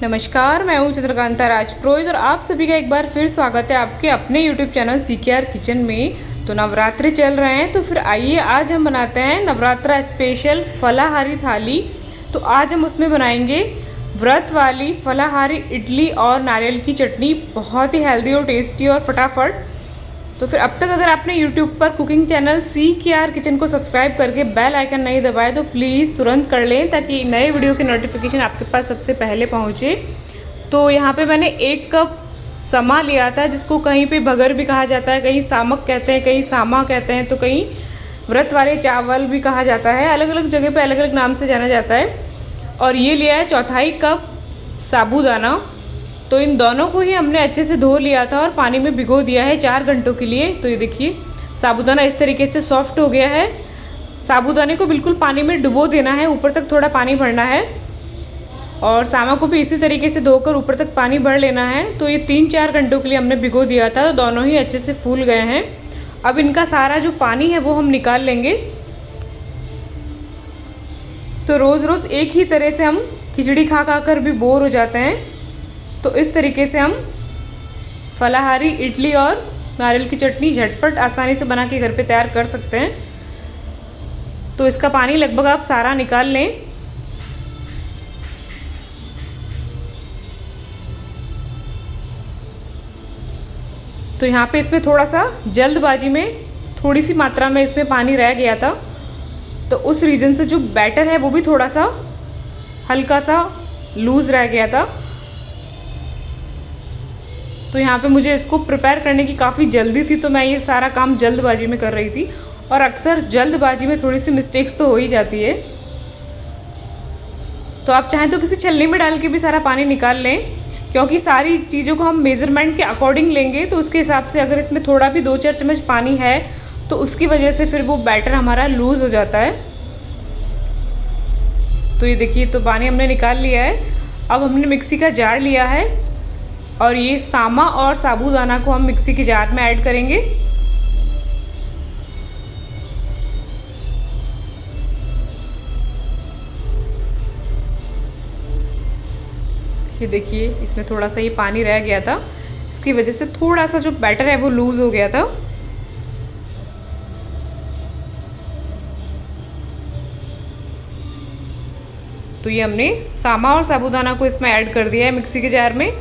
नमस्कार, मैं हूँ चंद्रकांता राजपुरोहित और आप सभी का एक बार फिर स्वागत है आपके अपने YouTube चैनल CKR किचन में। तो नवरात्रि चल रहे हैं, तो फिर आइए आज हम बनाते हैं नवरात्रा स्पेशल फलाहारी थाली। तो आज हम उसमें बनाएंगे व्रत वाली फलाहारी इडली और नारियल की चटनी, बहुत ही हेल्दी और टेस्टी और फटाफट। तो फिर अब तक अगर आपने YouTube पर कुकिंग चैनल CKR किचन को सब्सक्राइब करके बेल आइकन नहीं दबाया तो प्लीज़ तुरंत कर लें, ताकि नए वीडियो की नोटिफिकेशन आपके पास सबसे पहले पहुंचे। तो यहाँ पे मैंने 1 कप समा लिया था, जिसको कहीं पे भगर भी कहा जाता है, कहीं सामक कहते हैं, कहीं सामा कहते हैं, तो कहीं व्रत वाले चावल भी कहा जाता है। अलग अलग जगह पे अलग अलग नाम से जाना जाता है। और ये लिया है 1/4 कप साबूदाना। तो इन दोनों को ही हमने अच्छे से धो लिया था और पानी में भिगो दिया है 4 घंटों के लिए। तो ये देखिए साबूदाना इस तरीके से सॉफ्ट हो गया है। साबूदाने को बिल्कुल पानी में डुबो देना है, ऊपर तक थोड़ा पानी भरना है। और सामा को भी इसी तरीके से धोकर ऊपर तक पानी भर लेना है। तो ये 3-4 घंटों के लिए हमने भिगो दिया था, तो दोनों ही अच्छे से फूल गए हैं। अब इनका सारा जो पानी है वो हम निकाल लेंगे। तो रोज़ रोज़ एक ही तरह से हम खिचड़ी खा खा कर भी बोर हो जाते हैं, तो इस तरीके से हम फलाहारी इडली और नारियल की चटनी झटपट आसानी से बना के घर पे तैयार कर सकते हैं। तो इसका पानी लगभग आप सारा निकाल लें। तो यहाँ पे इसमें थोड़ा सा जल्दबाजी में थोड़ी सी मात्रा में इसमें पानी रह गया था, तो उस रीजन से जो बैटर है वो भी थोड़ा सा हल्का सा लूज़ रह गया था। तो यहाँ पे मुझे इसको प्रिपेयर करने की काफ़ी जल्दी थी, तो मैं ये सारा काम जल्दबाजी में कर रही थी। और अक्सर जल्दबाजी में थोड़ी सी मिस्टेक्स तो हो ही जाती है। तो आप चाहें तो किसी छलनी में डाल के भी सारा पानी निकाल लें, क्योंकि सारी चीज़ों को हम मेज़रमेंट के अकॉर्डिंग लेंगे। तो उसके हिसाब से अगर इसमें थोड़ा भी 2-4 चम्मच पानी है तो उसकी वजह से फिर वो बैटर हमारा लूज़ हो जाता है। तो ये देखिए, तो पानी हमने निकाल लिया है। अब हमने मिक्सी का जार लिया है और ये सामा और साबूदाना को हम मिक्सी के जार में ऐड करेंगे। ये देखिए, इसमें थोड़ा सा ये पानी रह गया था, इसकी वजह से थोड़ा सा जो बैटर है वो लूज़ हो गया था। तो ये हमने सामा और साबूदाना को इसमें ऐड कर दिया है मिक्सी के जार में।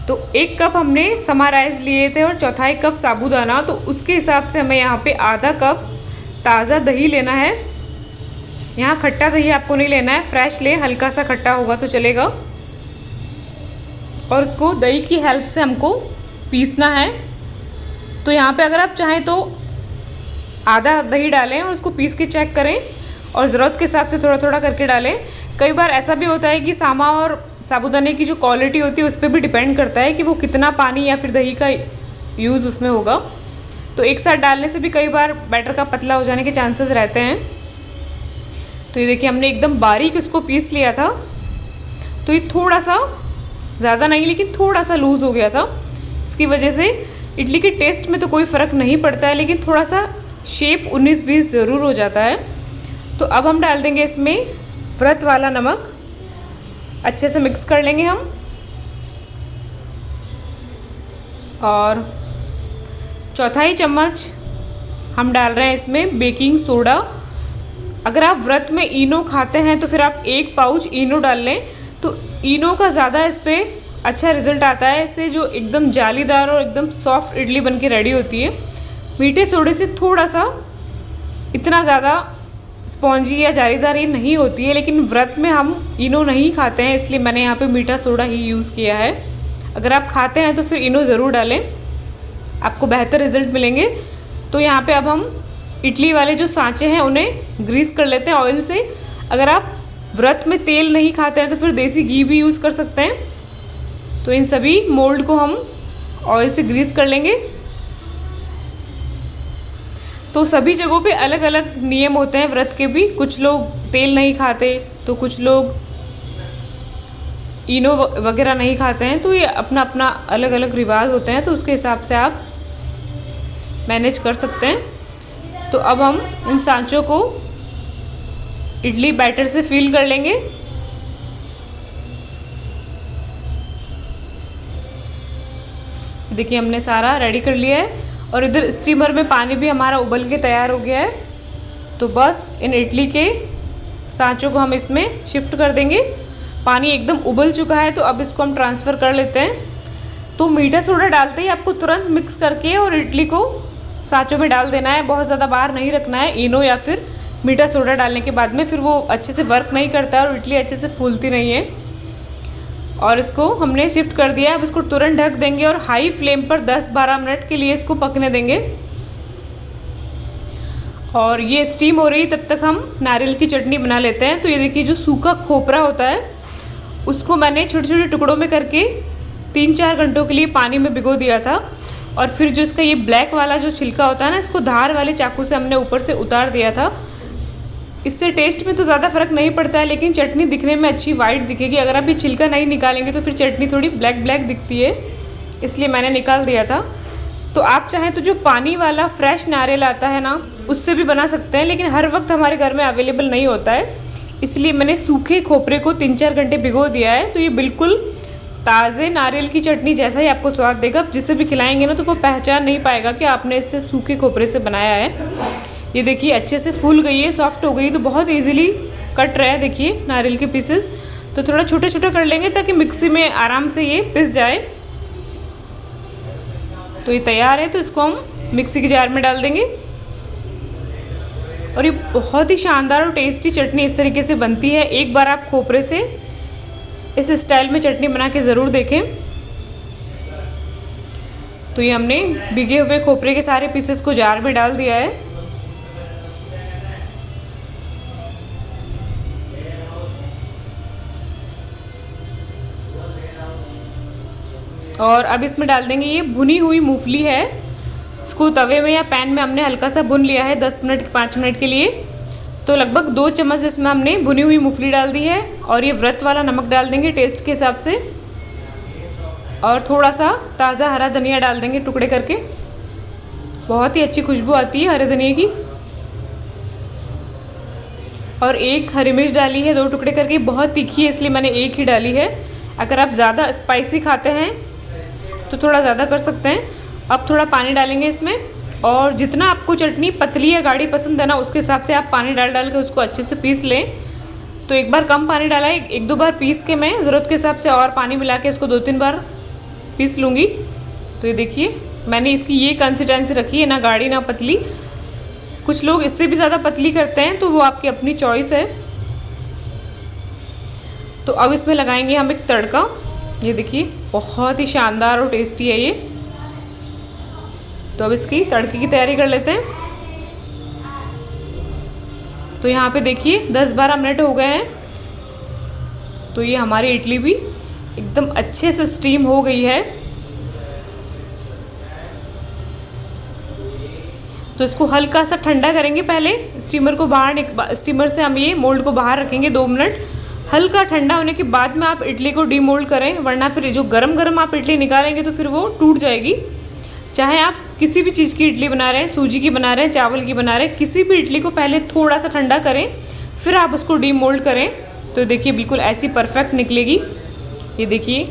तो 1 कप हमने समा राइस लिए थे और 1/4 कप साबूदाना, तो उसके हिसाब से हमें यहाँ पे आधा कप ताज़ा दही लेना है। यहाँ खट्टा दही आपको नहीं लेना है, फ्रेश ले, हल्का सा खट्टा होगा तो चलेगा। और उसको दही की हेल्प से हमको पीसना है। तो यहाँ पे अगर आप चाहें तो आधा दही डालें और उसको पीस के चेक करें, और ज़रूरत के हिसाब से थोड़ा थोड़ा करके डालें। कई बार ऐसा भी होता है कि सामा और साबूदाने की जो क्वालिटी होती है उस पर भी डिपेंड करता है कि वो कितना पानी या फिर दही का यूज़ उसमें होगा। तो एक साथ डालने से भी कई बार बैटर का पतला हो जाने के चांसेस रहते हैं। तो ये देखिए, हमने एकदम बारीक इसको पीस लिया था। तो ये थोड़ा सा, ज़्यादा नहीं लेकिन थोड़ा सा लूज़ हो गया था। इसकी वजह से इडली के टेस्ट में तो कोई फ़र्क नहीं पड़ता है, लेकिन थोड़ा सा शेप 19-20 ज़रूर हो जाता है। तो अब हम डाल देंगे इसमें व्रत वाला नमक, अच्छे से मिक्स कर लेंगे हम। और 1/4 चम्मच हम डाल रहे हैं इसमें बेकिंग सोडा। अगर आप व्रत में इनो खाते हैं तो फिर आप 1 पाउच इनो डाल लें, तो इनो का ज़्यादा इस पर अच्छा रिजल्ट आता है। इससे जो एकदम जालीदार और एकदम सॉफ्ट इडली बन के रेडी होती है। मीठे सोडे से थोड़ा सा, इतना ज़्यादा स्पॉन्जी या जालीदार ये नहीं होती है, लेकिन व्रत में हम इनो नहीं खाते हैं, इसलिए मैंने यहाँ पे मीठा सोडा ही यूज़ किया है। अगर आप खाते हैं तो फिर इनो ज़रूर डालें, आपको बेहतर रिजल्ट मिलेंगे। तो यहाँ पे अब हम इडली वाले जो सांचे हैं उन्हें ग्रीस कर लेते हैं ऑयल से। अगर आप व्रत में तेल नहीं खाते हैं तो फिर देसी घी भी यूज़ कर सकते हैं। तो इन सभी मोल्ड को हम ऑयल से ग्रीस कर लेंगे। तो सभी जगहों पे अलग अलग नियम होते हैं व्रत के भी। कुछ लोग तेल नहीं खाते, तो कुछ लोग इनो वगैरह नहीं खाते हैं। तो ये अपना अपना अलग अलग रिवाज होते हैं, तो उसके हिसाब से आप मैनेज कर सकते हैं। तो अब हम इन सांचों को इडली बैटर से फिल कर लेंगे। देखिए हमने सारा रेडी कर लिया है और इधर स्टीमर में पानी भी हमारा उबल के तैयार हो गया है। तो बस इन इडली के सांचों को हम इसमें शिफ्ट कर देंगे। पानी एकदम उबल चुका है तो अब इसको हम ट्रांसफ़र कर लेते हैं। तो मीठा सोडा डालते ही आपको तुरंत मिक्स करके और इडली को सांचों में डाल देना है, बहुत ज़्यादा बाहर नहीं रखना है। इनो या फिर मीठा सोडा डालने के बाद में फिर वो अच्छे से वर्क नहीं करता और इडली अच्छे से फूलती नहीं है। और इसको हमने शिफ्ट कर दिया। अब इसको तुरंत ढक देंगे और हाई फ्लेम पर 10-12 मिनट के लिए इसको पकने देंगे। और ये स्टीम हो रही तब तक हम नारियल की चटनी बना लेते हैं। तो ये देखिए जो सूखा खोपरा होता है उसको मैंने छोटे छोटे टुकड़ों में करके 3-4 घंटों के लिए पानी में भिगो दिया था। और फिर जो इसका ये ब्लैक वाला जो छिलका होता है ना, इसको धार वाले चाकू से हमने ऊपर से उतार दिया था। इससे टेस्ट में तो ज़्यादा फ़र्क नहीं पड़ता है, लेकिन चटनी दिखने में अच्छी वाइट दिखेगी। अगर आप ये छिलका नहीं निकालेंगे तो फिर चटनी थोड़ी ब्लैक ब्लैक दिखती है, इसलिए मैंने निकाल दिया था। तो आप चाहें तो जो पानी वाला फ्रेश नारियल आता है ना, उससे भी बना सकते हैं, लेकिन हर वक्त हमारे घर में अवेलेबल नहीं होता है, इसलिए मैंने सूखे खोपरे को 3-4 घंटे भिगो दिया है। तो ये बिल्कुल ताज़े नारियल की चटनी जैसा ही आपको स्वाद देगा। आप जिसे भी खिलाएंगे ना तो वो पहचान नहीं पाएगा कि आपने इससे सूखे खोपरे से बनाया है। ये देखिए अच्छे से फूल गई है, सॉफ्ट हो गई, तो बहुत इजीली कट रहा है। देखिए नारियल के पीसेस तो थोड़ा छोटे छोटे कर लेंगे ताकि मिक्सी में आराम से ये पिस जाए। तो ये तैयार है, तो इसको हम मिक्सी के जार में डाल देंगे। और ये बहुत ही शानदार और टेस्टी चटनी इस तरीके से बनती है। एक बार आप खोपरे से इस स्टाइल में चटनी बना के ज़रूर देखें। तो ये हमने भिगे हुए खोपरे के सारे पीसेस को जार में डाल दिया है। और अब इसमें डाल देंगे ये भुनी हुई मूंगफली है। इसको तवे में या पैन में हमने हल्का सा भुन लिया है 10 मिनट 5 मिनट के लिए। तो लगभग 2 चम्मच इसमें हमने भुनी हुई मूंगफली डाल दी है। और ये व्रत वाला नमक डाल देंगे टेस्ट के हिसाब से। और थोड़ा सा ताज़ा हरा धनिया डाल देंगे टुकड़े करके, बहुत ही अच्छी खुशबू आती है हरे धनिया की। और एक हरी मिर्च डाली है 2 टुकड़े करके, बहुत तीखी है इसलिए मैंने एक ही डाली है। अगर आप ज़्यादा स्पाइसी खाते हैं तो थोड़ा ज़्यादा कर सकते हैं। अब थोड़ा पानी डालेंगे इसमें, और जितना आपको चटनी पतली या गाढ़ी पसंद है ना, उसके हिसाब से आप पानी डाल के उसको अच्छे से पीस लें। तो एक बार कम पानी डाला है, 1-2 बार पीस के मैं ज़रूरत के हिसाब से और पानी मिला के इसको 2-3 बार पीस लूँगी। तो ये देखिए मैंने इसकी ये कंसिस्टेंसी रखी है, ना गाढ़ी ना पतली। कुछ लोग इससे भी ज़्यादा पतली करते हैं, तो वो आपकी अपनी चॉइस है। तो अब इसमें लगाएंगे हम एक तड़का। ये देखिए बहुत ही शानदार और टेस्टी है ये। तो अब इसकी तड़के की तैयारी कर लेते हैं। तो यहाँ पे देखिए 10-12 मिनट हो गए हैं। तो ये हमारी इडली भी एकदम अच्छे से स्टीम हो गई है। तो इसको हल्का सा ठंडा करेंगे पहले। स्टीमर से हम ये मोल्ड को बाहर रखेंगे 2 मिनट। हल्का ठंडा होने के बाद में आप इडली को डीमोल्ड करें, वरना फिर जो गरम गरम आप इडली निकालेंगे तो फिर वो टूट जाएगी। चाहे आप किसी भी चीज़ की इडली बना रहे हैं, सूजी की बना रहे हैं, चावल की बना रहे हैं, किसी भी इडली को पहले थोड़ा सा ठंडा करें, फिर आप उसको डीमोल्ड करें। तो देखिए बिल्कुल ऐसी परफेक्ट निकलेगी। ये देखिए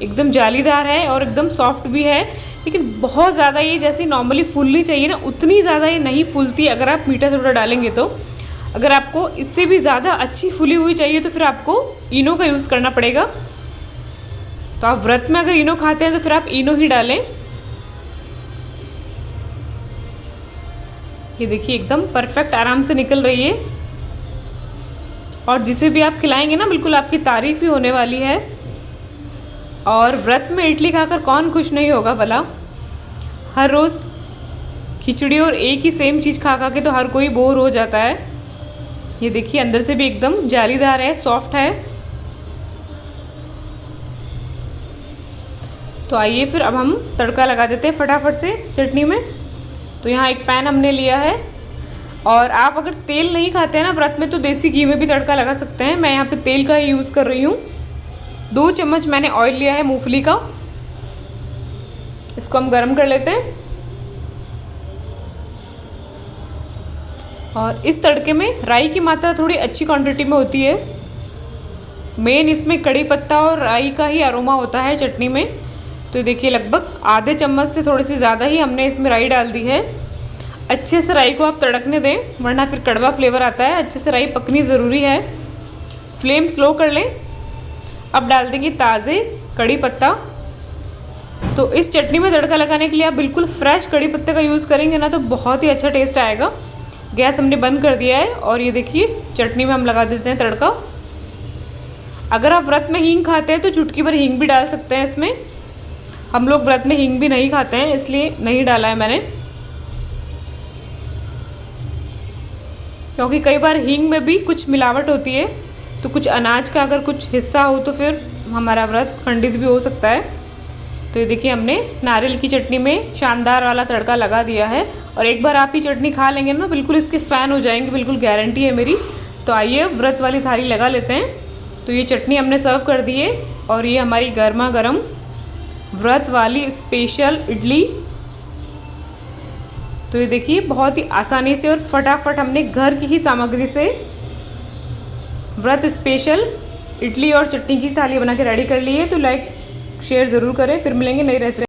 एकदम जालीदार है और एकदम सॉफ्ट भी है, लेकिन बहुत ज़्यादा ये जैसी नॉर्मली फूलनी चाहिए ना, उतनी ज़्यादा ये नहीं फूलती अगर आप मीठा सोडा डालेंगे तो। अगर आपको इससे भी ज़्यादा अच्छी फूली हुई चाहिए तो फिर आपको इनो का यूज़ करना पड़ेगा। तो आप व्रत में अगर इनो खाते हैं तो फिर आप इनो ही डालें। ये देखिए एकदम परफेक्ट आराम से निकल रही है। और जिसे भी आप खिलाएंगे ना, बिल्कुल आपकी तारीफ़ ही होने वाली है। और व्रत में इडली खाकर कौन खुश नहीं होगा भला। हर रोज़ खिचड़ी और एक ही सेम चीज़ खा के तो हर कोई बोर हो जाता है। ये देखिए अंदर से भी एकदम जालीदार है, सॉफ्ट है। तो आइए फिर अब हम तड़का लगा देते हैं फटाफट से चटनी में। तो यहाँ एक पैन हमने लिया है, और आप अगर तेल नहीं खाते हैं ना व्रत में, तो देसी घी में भी तड़का लगा सकते हैं। मैं यहाँ पे तेल का ही यूज़ कर रही हूँ। 2 चम्मच मैंने ऑयल लिया है मूंगफली का। इसको हम गरम कर लेते हैं। और इस तड़के में राई की मात्रा थोड़ी अच्छी क्वांटिटी में होती है। मेन इसमें कड़ी पत्ता और राई का ही अरोमा होता है चटनी में। तो ये देखिए लगभग आधे चम्मच से थोड़ी सी ज़्यादा ही हमने इसमें राई डाल दी है। अच्छे से राई को आप तड़कने दें, वरना फिर कड़वा फ्लेवर आता है। अच्छे से राई पकनी ज़रूरी है। फ्लेम स्लो कर लें। अब डाल देंगे ताज़े कड़ी पत्ता। तो इस चटनी में तड़का लगाने के लिए आप बिल्कुल फ्रेश कड़ी पत्ते का यूज़ करेंगे ना तो बहुत ही अच्छा टेस्ट आएगा। गैस हमने बंद कर दिया है और ये देखिए चटनी में हम लगा देते हैं तड़का। अगर आप व्रत में हींग खाते हैं तो चुटकी भर हींग भी डाल सकते हैं इसमें। हम लोग व्रत में हींग भी नहीं खाते हैं, इसलिए नहीं डाला है मैंने, क्योंकि कई बार हींग में भी कुछ मिलावट होती है। तो कुछ अनाज का अगर कुछ हिस्सा हो तो फिर हमारा व्रत खंडित भी हो सकता है। तो ये देखिए हमने नारियल की चटनी में शानदार वाला तड़का लगा दिया है। और एक बार आप ही चटनी खा लेंगे ना, बिल्कुल इसके फ़ैन हो जाएंगे, बिल्कुल गारंटी है मेरी। तो आइए व्रत वाली थाली लगा लेते हैं। तो ये चटनी हमने सर्व कर दी है और ये हमारी गर्मा गर्म व्रत वाली स्पेशल इडली। तो ये देखिए बहुत ही आसानी से और फटाफट हमने घर की ही सामग्री से व्रत स्पेशल इडली और चटनी की थाली बना के रेडी कर ली है। तो लाइक शेयर ज़रूर करें। फिर मिलेंगे नई रेसिपी।